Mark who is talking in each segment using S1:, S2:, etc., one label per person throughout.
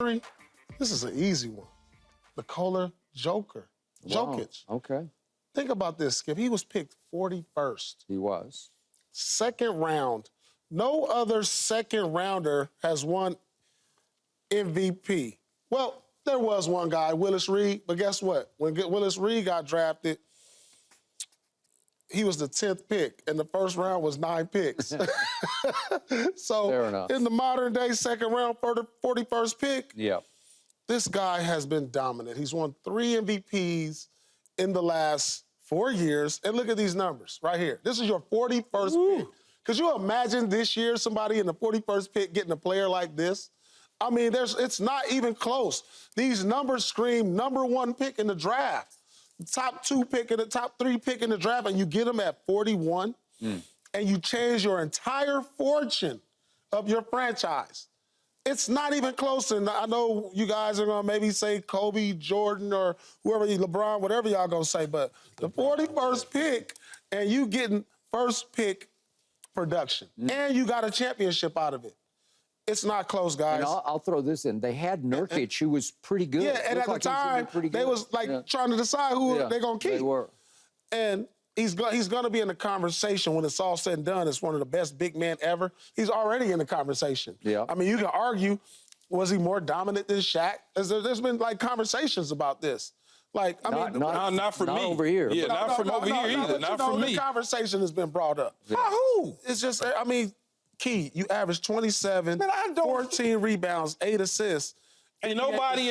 S1: 3? This is an easy one. Nikola Jokić. Jokić.
S2: Okay.
S1: Think about this, Skip. He was picked 41st.
S2: He was.
S1: Second round. No other second rounder has won MVP. Well, there was one guy, Willis Reed, but guess what? When Willis Reed got drafted, he was the 10th pick, and the first round was 9 picks. So in the modern day second round for the 41st pick, this guy has been dominant. He's won 3 MVPs in the last 4 years. And look at these numbers right here. This is your 41st pick. Could you imagine this year somebody in the 41st pick getting a player like this? I mean, it's not even close. These numbers scream #1 pick in the draft. Top 2 pick and the top 3 pick in the draft, and you get them at 41, and you change your entire fortune of your franchise. It's not even close. And I know you guys are going to maybe say Kobe, Jordan, or whoever, LeBron, whatever y'all going to say, but the 41st pick, and you getting first pick production, and you got a championship out of it. It's not close, guys.
S2: And I'll throw this in. They had Nurkic, who was pretty good.
S1: Yeah, and at the time, they was like trying to decide who they're going to keep.
S2: They were.
S1: And he's going to be in the conversation when it's all said and done. It's one of the best big men ever. He's already in the conversation.
S2: Yeah.
S1: I mean, you can argue, was he more dominant than Shaq? There's been, like, conversations about this. Like, I mean...
S3: Not for me.
S2: Not over here.
S3: Yeah, not from over here either. Not for me.
S1: The conversation has been brought up.
S3: By who?
S1: It's just, I mean... Key, you average 27, 14 rebounds, 8 assists.
S3: Ain't nobody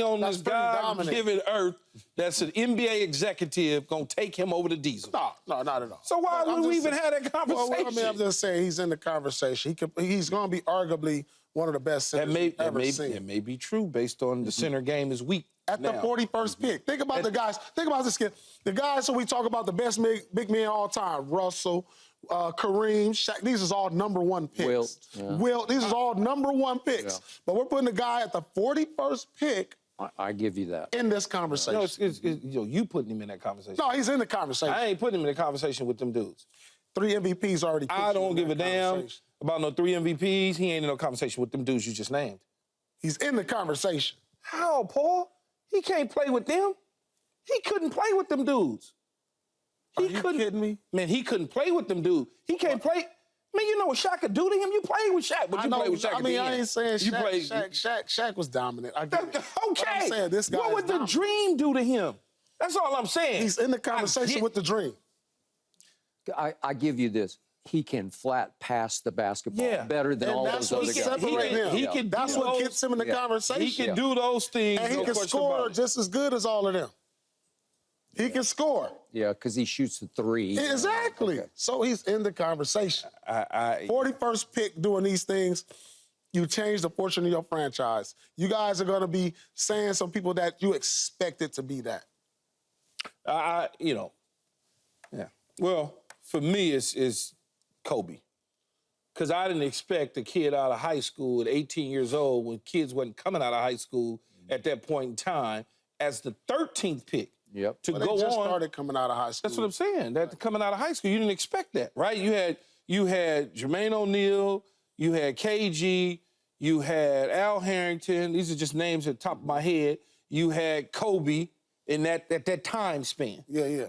S3: on this God-given earth that's an NBA executive gonna take him over the Diesel.
S1: No, not at all.
S3: So why would we even have that conversation?
S1: Well, I mean, I'm just saying he's in the conversation. He's gonna be arguably one of the best centers we've ever seen.
S3: That may be true based on the center game is weak.
S1: At the 41st pick. Think about the guys. Think about this, kid. The guys who we talk about, the best big men all time, Russell, Kareem, Shaq, these is all #1 picks. Wilt, these is all #1 picks. But we're putting the guy at the 41st pick.
S2: I give you that.
S1: In this conversation.
S3: No, you putting him in that conversation.
S1: No, he's in the conversation.
S3: I ain't putting him in the conversation with them dudes.
S1: 3 MVPs already.
S3: I don't give a damn about no 3 MVPs. He ain't in no conversation with them dudes you just named.
S1: He's in the conversation.
S3: How, Paul? He can't play with them. He couldn't play with them dudes.
S1: Are you kidding me?
S3: Man, he couldn't play with them dudes. He can't play. Man, you know what Shaq could do to him? You played with Shaq, but you played with Shaq.
S1: I mean, I ain't saying Shaq was dominant. I get it.
S3: Okay.
S1: I'm saying this guy
S3: what would the Dream do to him? That's all I'm saying.
S1: He's in the conversation with the Dream.
S2: I give you this. He can flat pass the basketball better than all those other guys.
S1: That's what gets him in the conversation.
S3: He can do those things.
S1: And he can score just as good as all of them. He can score.
S2: Yeah, because he shoots the 3.
S1: Exactly. Okay. So he's in the conversation. 41st pick doing these things, you change the fortune of your franchise. You guys are going to be saying some people that you expected to be that.
S3: Well, for me, it's Kobe. Because I didn't expect a kid out of high school at 18 years old, when kids wasn't coming out of high school at that point in time, as the 13th pick. To go
S1: they just
S3: on.
S1: Started coming out of high school.
S3: That's what I'm saying. That coming out of high school, you didn't expect that, right? You had Jermaine O'Neal, you had KG, you had Al Harrington. These are just names at the top of my head. You had Kobe in that time span.
S1: Yeah.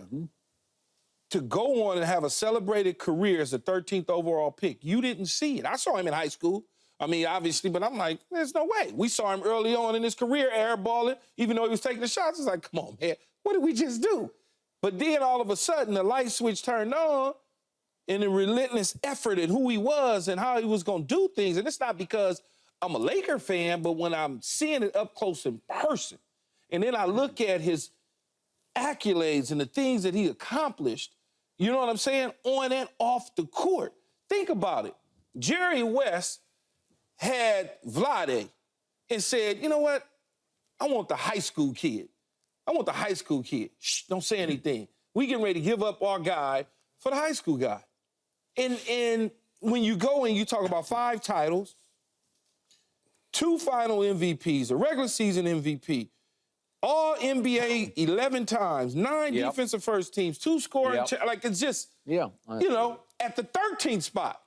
S3: To go on and have a celebrated career as the 13th overall pick, you didn't see it. I saw him in high school. I mean, obviously, but I'm like, there's no way. We saw him early on in his career airballing, even though he was taking the shots. It's like, come on, man, what did we just do? But then all of a sudden, the light switch turned on, and the relentless effort at who he was and how he was going to do things. And it's not because I'm a Laker fan, but when I'm seeing it up close in person, and then I look at his accolades and the things that he accomplished, you know what I'm saying, on and off the court. Think about it. Jerry West had Vlade and said, you know what? I want the high school kid. I want the high school kid. Shh, don't say anything. We getting ready to give up our guy for the high school guy. And when you go and you talk about 5 titles, 2 final MVPs, a regular season MVP, all NBA 11 times, 9 defensive first teams, 2 scoring, like it's just, you know, at the 13th spot.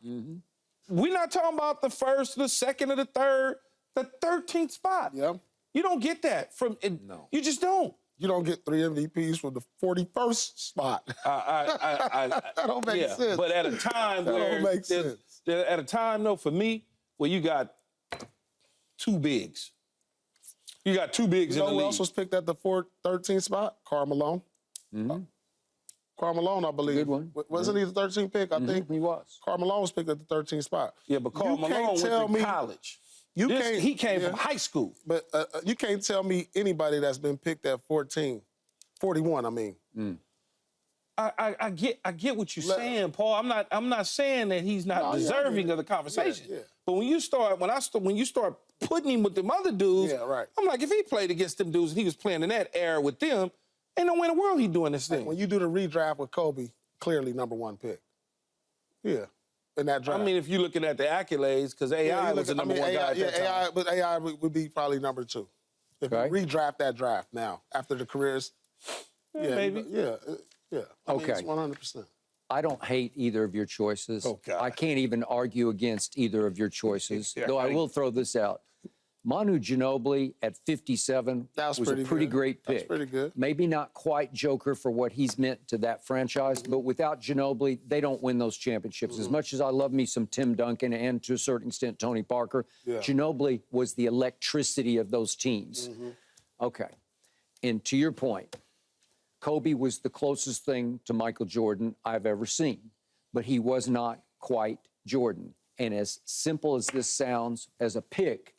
S3: We're not talking about the first, the second, or the third. The 13th spot.
S1: Yeah.
S3: You don't get that from.
S2: No.
S3: You just don't.
S1: You don't get 3 MVPs from the 41st spot. That don't make sense.
S3: But at a time
S1: that
S3: where
S1: don't make sense.
S3: At a time, though, for me, where you got 2 bigs. You got 2 bigs
S1: you know
S3: in the
S1: who
S3: league.
S1: else was picked at the 13th spot? Karl Malone.
S2: Mm-hmm.
S1: Karl Malone, I believe.
S2: Good one.
S1: Wasn't he the 13th pick? I think
S2: he was.
S1: Karl Malone was picked at the 13th spot.
S3: Yeah, but Karl Malone went to college. He came from high school.
S1: But you can't tell me anybody that's been picked at 41, I mean.
S3: I get what you're saying, Paul. I'm not saying that he's not deserving of the conversation.
S1: Yeah.
S3: But when you start putting him with them other dudes, I'm like, if he played against them dudes and he was playing in that era with them, ain't no way in the world he doing this thing.
S1: When you do the redraft with Kobe, clearly #1 pick. Yeah. In that draft.
S3: I mean, if you're looking at the accolades, because AI was the number 1 guy at that time.
S1: But AI would be probably #2. If you redraft that draft now, after the careers.
S3: Maybe.
S1: Yeah. I mean, it's 100%.
S2: I don't hate either of your choices.
S3: Oh, God.
S2: I can't even argue against either of your choices, though I will throw this out. Manu Ginobili at 57 was a pretty great pick.
S1: That's pretty good.
S2: Maybe not quite Joker for what he's meant to that franchise, but without Ginobili, they don't win those championships. As much as I love me some Tim Duncan and to a certain extent Tony Parker, Ginobili was the electricity of those teams. Okay. And to your point, Kobe was the closest thing to Michael Jordan I've ever seen, but he was not quite Jordan. And as simple as this sounds as a pick,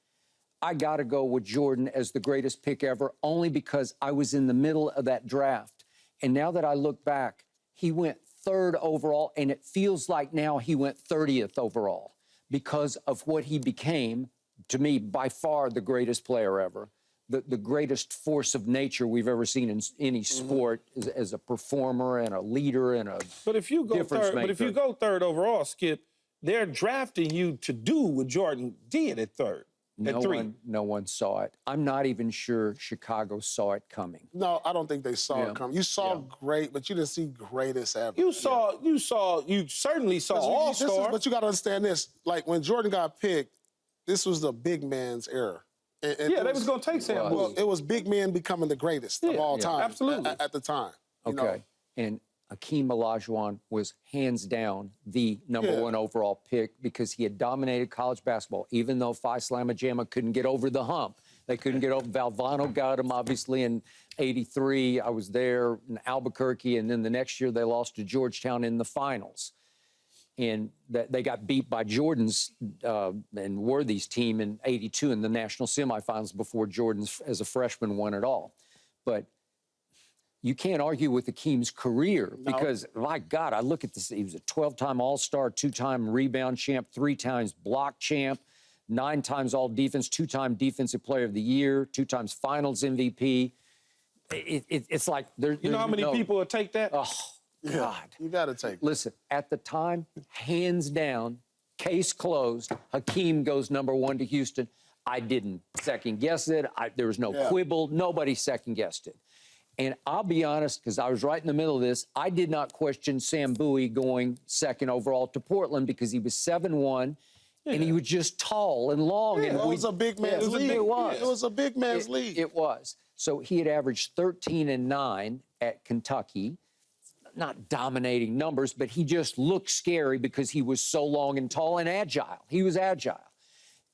S2: I got to go with Jordan as the greatest pick ever, only because I was in the middle of that draft. And now that I look back, he went 3rd overall, and it feels like now he went 30th overall because of what he became, to me, by far the greatest player ever, the greatest force of nature we've ever seen in any sport as a performer and a leader and a
S3: But if you go third overall, Skip, they're drafting you to do what Jordan did at 3rd.
S2: No one saw it. I'm not even sure Chicago saw it coming.
S1: No, I don't think they saw it coming. You saw great, but you didn't see greatest ever.
S3: You certainly saw all-star.
S1: But you got to understand this. Like, when Jordan got picked, this was the big man's era. And
S3: they was going to take Sam Bowie.
S1: Well, it was big men becoming the greatest of all time.
S3: Absolutely.
S1: At the time.
S2: Okay. And Hakeem Olajuwon was hands down the #1 overall pick because he had dominated college basketball, even though Phi Slamma Jamma couldn't get over the hump. They couldn't get over. Valvano got him, obviously, in '83. I was there in Albuquerque, and then the next year they lost to Georgetown in the finals. And they got beat by Jordan's and Worthy's team in '82 in the national semifinals before Jordan, as a freshman, won it all. But you can't argue with Hakeem's career because, my God, I look at this. He was a 12-time All-Star, 2-time rebound champ, 3 times block champ, 9 times All-Defense, 2-time Defensive Player of the Year, 2 times Finals MVP. It's like there's
S3: you know how many people would take that?
S2: Oh, God.
S1: You got to take it.
S2: Listen, at the time, hands down, case closed, Hakeem goes #1 to Houston. I didn't second-guess it. There was no quibble. Nobody second-guessed it. And I'll be honest, because I was right in the middle of this, I did not question Sam Bowie going 2nd overall to Portland because he was 7'1", and he was just tall and long.
S1: And it was a big man's league. It was a big man's league.
S2: It was. So he had averaged 13 and 9 at Kentucky. Not dominating numbers, but he just looked scary because he was so long and tall and agile. He was agile.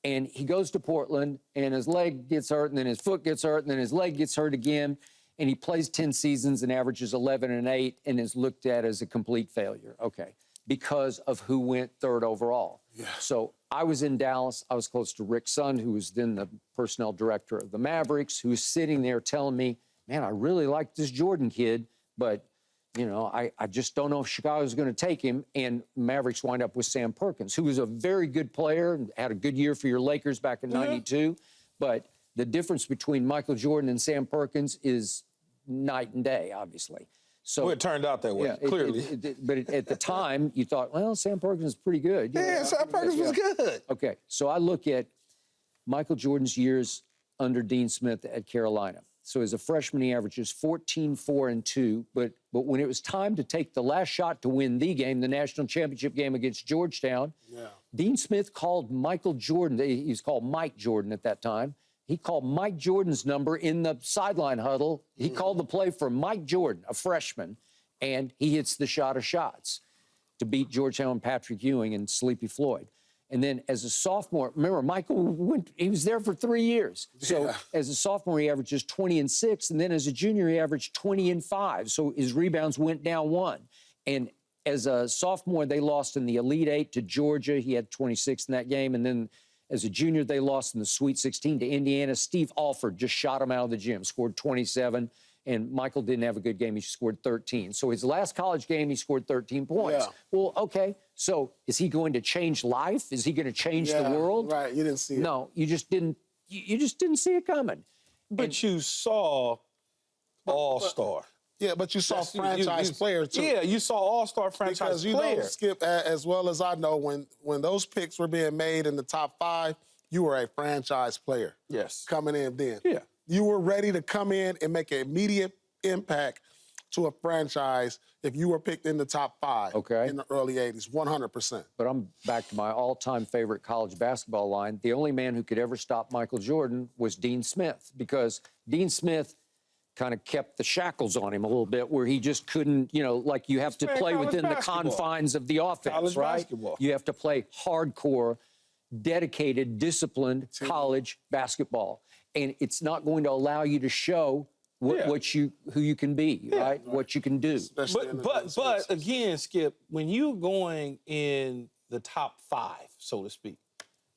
S2: And he goes to Portland, and his leg gets hurt, and then his foot gets hurt, and then his leg gets hurt again. And he plays 10 seasons and averages 11 and 8 and is looked at as a complete failure. Okay. Because of who went 3rd overall. Yeah. So I was in Dallas. I was close to Rick Sund, who was then the personnel director of the Mavericks, who was sitting there telling me, man, I really like this Jordan kid, but, you know, I just don't know if Chicago's going to take him. And Mavericks wind up with Sam Perkins, who was a very good player and had a good year for your Lakers back in '92. But the difference between Michael Jordan and Sam Perkins is night and day, obviously. So
S3: it turned out that way, clearly.
S2: But at the time, you thought, well, Sam Perkins is pretty good.
S3: Sam Perkins was good.
S2: Okay, so I look at Michael Jordan's years under Dean Smith at Carolina. So as a freshman, he averages 14, 4, and 2. But when it was time to take the last shot to win the game, the national championship game against Georgetown, Dean Smith called Michael Jordan. He was called Mike Jordan at that time. He called Mike Jordan's number in the sideline huddle. He called the play for Mike Jordan, a freshman, and he hits the shot of shots to beat Georgetown Patrick Ewing and Sleepy Floyd. And then as a sophomore, remember, Michael he was there for 3 years. So as a sophomore, he averages 20 and 6. And then as a junior, he averaged 20 and 5. So his rebounds went down 1. And as a sophomore, they lost in the Elite Eight to Georgia. He had 26 in that game. And then as a junior, they lost in the Sweet 16 to Indiana. Steve Alford just shot him out of the gym, scored 27. And Michael didn't have a good game. He scored 13. So his last college game, he scored 13 points. Yeah. Well, okay. So is he going to change life? Is he going to change the world?
S1: Right. You didn't see it.
S2: No, you just didn't. You just didn't see it coming.
S3: But you saw all-star.
S1: Yeah, but you saw franchise player too.
S3: Yeah, you saw all-star franchise player.
S1: Because you know, Skip, as well as I know, when those picks were being made in the top 5, you were a franchise player.
S3: Yes.
S1: Coming in then.
S3: Yeah.
S1: You were ready to come in and make an immediate impact to a franchise if you were picked in the top 5 in the early 80s, 100%.
S2: But I'm back to my all-time favorite college basketball line. The only man who could ever stop Michael Jordan was Dean Smith, because Dean Smith kind of kept the shackles on him a little bit, where he just couldn't, you know, like you have to play within the confines of the offense, right? You have to play hardcore, dedicated, disciplined college basketball. And it's not going to allow you to show who you can be, right? What you can do.
S3: But again, Skip, when you're going in the top 5, so to speak,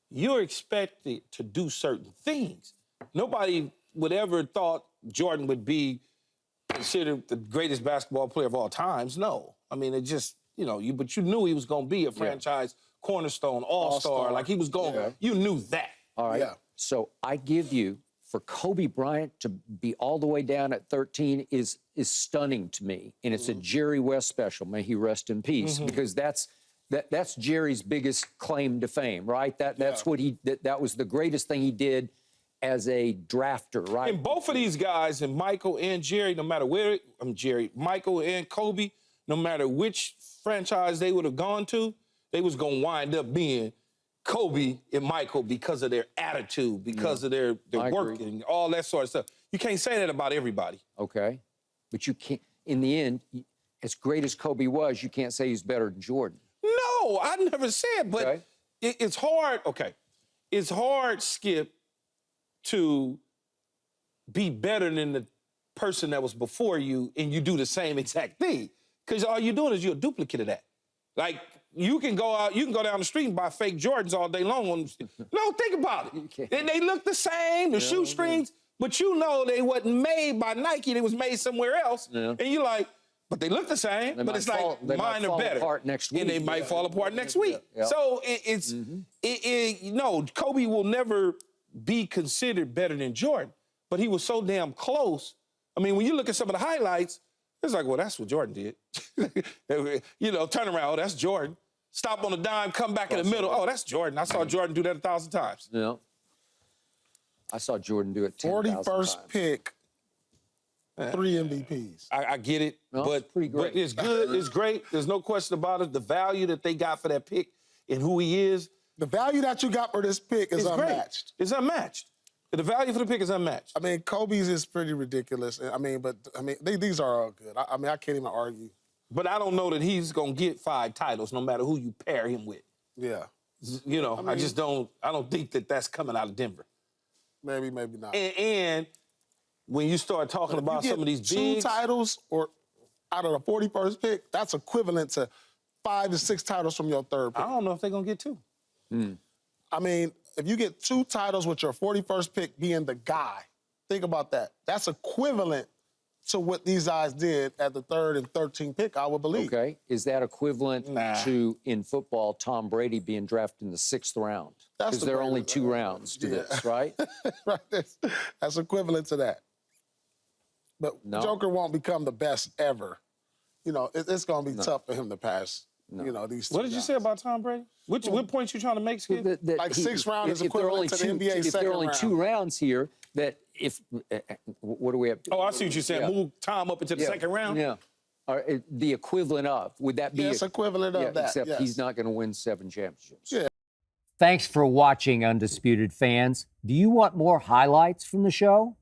S3: you're expected to do certain things. Nobody would ever thought Jordan would be considered the greatest basketball player of all times. No. I mean, it just, you know, but you knew he was going to be a franchise cornerstone, all-star. Like he was going, you knew that.
S2: All right. So I give you, for Kobe Bryant to be all the way down at 13 is stunning to me. And it's a Jerry West special. May he rest in peace. Because that's Jerry's biggest claim to fame, right? That's what that was the greatest thing he did as a drafter, right?
S3: And both of these guys, and Michael and Jerry, no matter where, Michael and Kobe, no matter which franchise they would have gone to, they was going to wind up being Kobe and Michael because of their attitude, because of their work and all that sort of stuff. You can't say that about everybody.
S2: Okay. But you can't, in the end, as great as Kobe was, you can't say he's better than Jordan.
S3: No, I never said, but it's hard, it's hard, Skip, to be better than the person that was before you and you do the same exact thing. Because all you're doing is you're a duplicate of that. Like, you can go out, you can go down the street and buy fake Jordans all day long. No, think about it. They look the same, the shoestrings, but you know they wasn't made by Nike. They was made somewhere else. And you're like, but they look the same, but it's like mine are better.
S2: Apart next week.
S3: And they might fall apart next week. So no, Kobe will never be considered better than Jordan, but he was so damn close. I mean, when you look at some of the highlights, it's like, well, that's what Jordan did. You know, turn around, oh, that's Jordan. Stop on a dime, come back in the middle. Oh, that's Jordan. I saw Jordan do that 1,000 times.
S2: Yeah. I saw Jordan do it 10,000 times.
S1: 41st pick, 3 MVPs.
S3: I get it, but it's good, it's great. There's no question about it. The value that they got for that pick and who he is.
S1: The value that you got for this pick is unmatched.
S3: It's unmatched. The value for the pick is unmatched.
S1: I mean, Kobe's is pretty ridiculous. I mean, these are all good. I mean, I can't even argue.
S3: But I don't know that he's going to get 5 titles no matter who you pair him with.
S1: Yeah.
S3: You know, I don't think that that's coming out of Denver.
S1: Maybe, maybe not.
S3: And when you start talking about some of these bigs,
S1: 2 titles or out of the 41st pick, that's equivalent to 5 to 6 titles from your 3rd pick.
S3: I don't know if they're going to get 2.
S1: I mean, if you get 2 titles with your 41st pick being the guy, think about that. That's equivalent to what these guys did at the 3rd and 13th pick, I would believe.
S2: Okay. Is that equivalent to, in football, Tom Brady being drafted in the 6th round? Because there are only 2 rounds to this, right?
S1: Right. That's equivalent to that. But Joker won't become the best ever. You know, it's going to be tough for him to pass. You know, these.
S3: What did you say about Tom Brady? What point you trying to make, Skip?
S1: Like 6th round is equivalent to the NBA 2nd round.
S2: If there are only 2 rounds here, that if what do we have?
S3: Oh, I see what you're saying. Move Tom up into the 2nd round.
S2: Yeah. The equivalent of, would that be?
S1: Yes, equivalent of that.
S2: Except he's not going to win 7 championships.
S1: Yeah.
S2: Thanks for watching, Undisputed fans. Do you want more highlights from the show?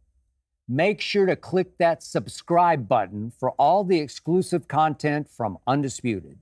S2: Make sure to click that subscribe button for all the exclusive content from Undisputed.